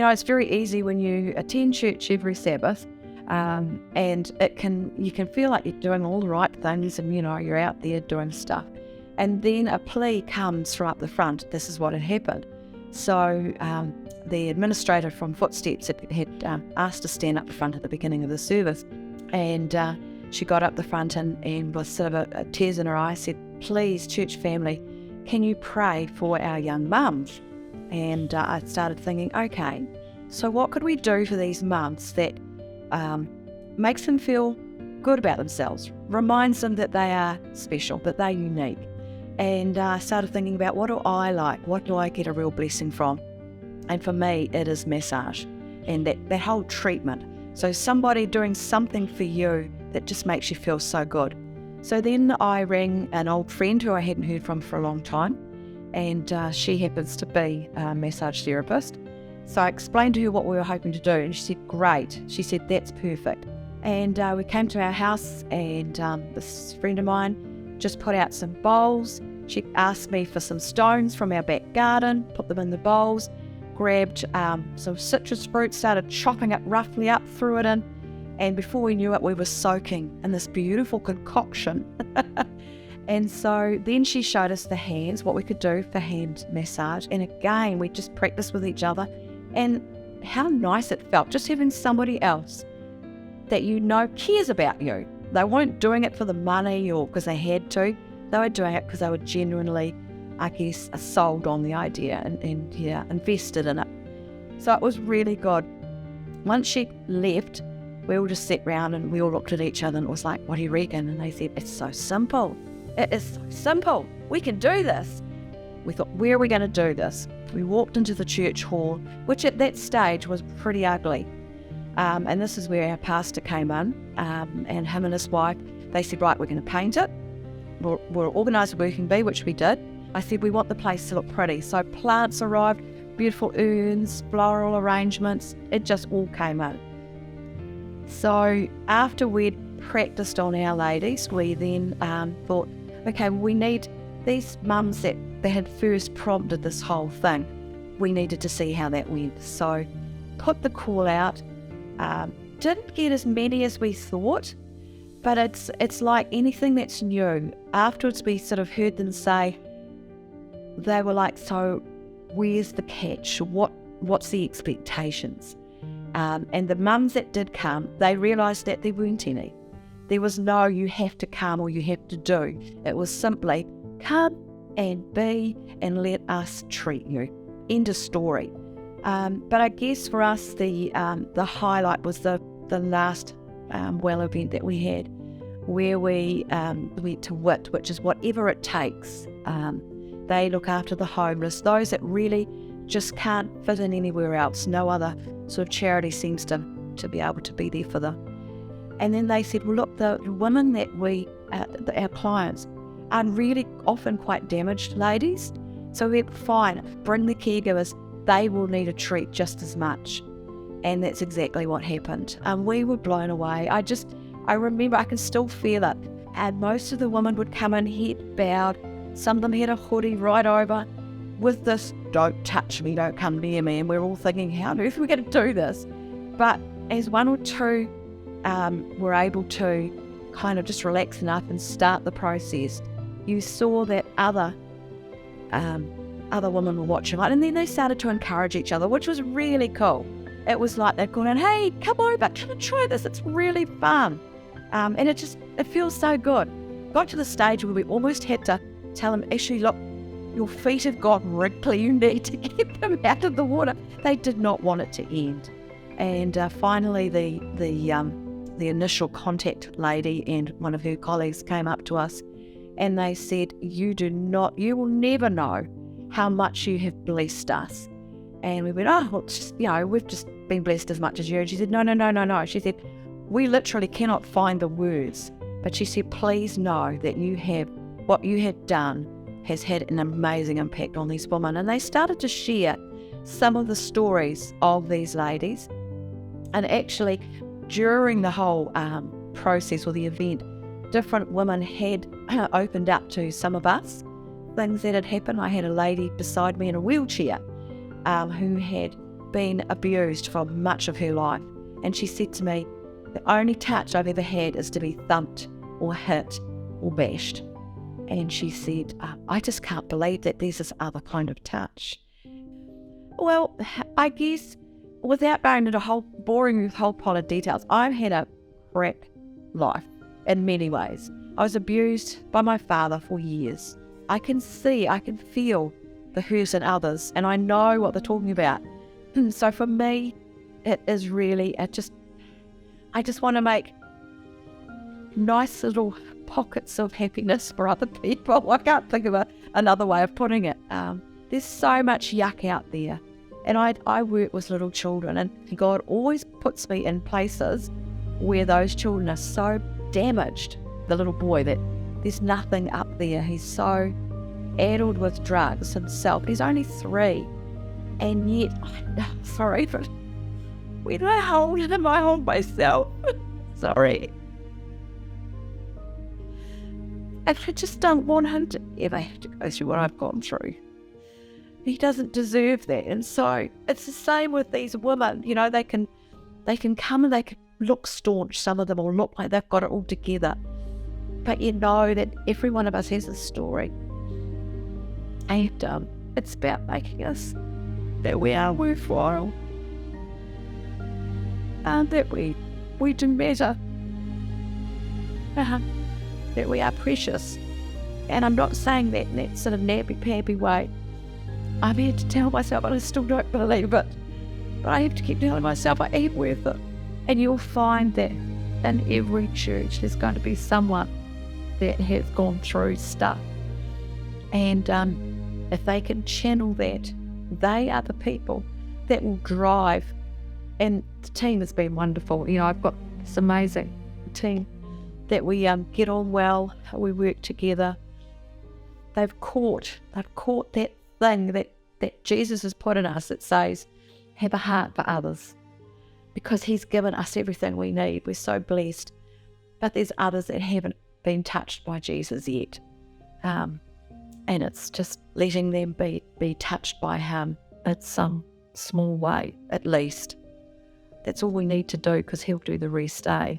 it's very easy when you attend church every Sabbath, and you can feel like you're doing all the right things, and you're out there doing stuff, and then a plea comes from up the front. This is what had happened. So the administrator from Footsteps had asked to stand up the front at the beginning of the service, and she got up the front and with sort of a tears in her eyes said, "Please, church family, can you pray for our young mums?" And I started thinking, okay, so what could we do for these mums that makes them feel good about themselves, reminds them that they are special, that they're unique. And I started thinking about, what do I like? What do I get a real blessing from? And for me, it is massage and that whole treatment. So somebody doing something for you that just makes you feel so good. So then I rang an old friend who I hadn't heard from for a long time, and she happens to be a massage therapist. So I explained to her what we were hoping to do, and she said, great. She said, that's perfect. And we came to our house, and this friend of mine just put out some bowls. She asked me for some stones from our back garden, put them in the bowls, grabbed some citrus fruit, started chopping it roughly up, threw it in, and before we knew it, we were soaking in this beautiful concoction. And so then she showed us the hands, what we could do for hand massage. And again, we just practiced with each other. And how nice it felt, just having somebody else that cares about you. They weren't doing it for the money or because they had to. They were doing it because they were genuinely, I guess, sold on the idea and invested in it. So it was really good. Once she left, we all just sat round and we all looked at each other and it was like, what do you reckon? And they said, it's so simple. It is so simple. We can do this. We thought, where are we going to do this? We walked into the church hall, which at that stage was pretty ugly. And this is where our pastor came in, and him and his wife, they said, right, we're going to paint it. We'll organise a working bee, which we did. I said, we want the place to look pretty. So plants arrived, beautiful urns, floral arrangements. It just all came in. So after we'd practiced on our ladies, we then thought, okay, we need these mums that had first prompted this whole thing. We needed to see how that went. So put the call out. Didn't get as many as we thought, but it's like anything that's new. Afterwards, we sort of heard them say, they were like, so where's the catch? What's the expectations? And the mums that did come, they realised that there weren't any. There was no, you have to come or you have to do. It was simply, come and be and let us treat you. End of story. But I guess for us, the highlight was the last well event that we had, where we went to WIT, which is Whatever It Takes. They look after the homeless, those that really just can't fit in anywhere else. No other sort of charity seems to be able to be there for them. And then they said, well, look, the women that our clients are really often quite damaged ladies. So we're fine, bring the caregivers, they will need a treat just as much. And that's exactly what happened. We were blown away. I remember, I can still feel it. And most of the women would come in head bowed. Some of them had a hoodie right over with this, don't touch me, don't come near me. And we're all thinking, how on earth are we going to do this? But as one or two were able to kind of just relax enough and start the process, you saw that other women were watching, and then they started to encourage each other, which was really cool. It was like they'd gone in, hey, come over, come and try this, it's really fun. And it feels so good. Got to the stage where we almost had to tell them, actually, look, your feet have got wrinkly, you need to get them out of the water. They did not want it to end. And finally, the initial contact lady and one of her colleagues came up to us and they said, you will never know how much you have blessed us. And we went, oh, well, it's just, we've just been blessed as much as you. And she said, no. She said, we literally cannot find the words. But she said, please know that what you have done has had an amazing impact on these women. And they started to share some of the stories of these ladies. And actually, during the whole process or the event, different women had opened up to some of us things that had happened. I had a lady beside me in a wheelchair who had been abused for much of her life. And she said to me, the only touch I've ever had is to be thumped or hit or bashed. And she said, I just can't believe that there's this other kind of touch. Well, I guess without going into boring with a whole pile of details, I've had a crap life in many ways. I was abused by my father for years. I can feel the hurt in others, and I know what they're talking about. So for me, it is really, I just want to make nice little pockets of happiness for other people. I can't think of another way of putting it. There's so much yuck out there. And I work with little children, and God always puts me in places where those children are so damaged. The little boy, that there's nothing up there. He's so addled with drugs himself. He's only 3. And yet, sorry, but when I hold him, I hold myself. Sorry. And I just don't want him to ever have to go through what I've gone through. He doesn't deserve that. And so it's the same with these women. You know, they can come and they can look staunch, some of them, or look like they've got it all together. But you know that every one of us has a story. And it's about making us that we are worthwhile. And that we do matter. That we are precious. And I'm not saying that in that sort of nappy-pappy way. I've had to tell myself, and I still don't believe it, but I have to keep telling myself I am worth it. And you'll find that in every church there's going to be someone that has gone through stuff. And if they can channel that, they are the people that will drive. And the team has been wonderful. You know, I've got this amazing team that we get on well, we work together. They've caught that thing that Jesus has put in us that says, have a heart for others, because he's given us everything we need. We're so blessed. But there's others that haven't been touched by Jesus yet. And it's just letting them be touched by him in some small way, at least. That's all we need to do, because he'll do the rest, eh?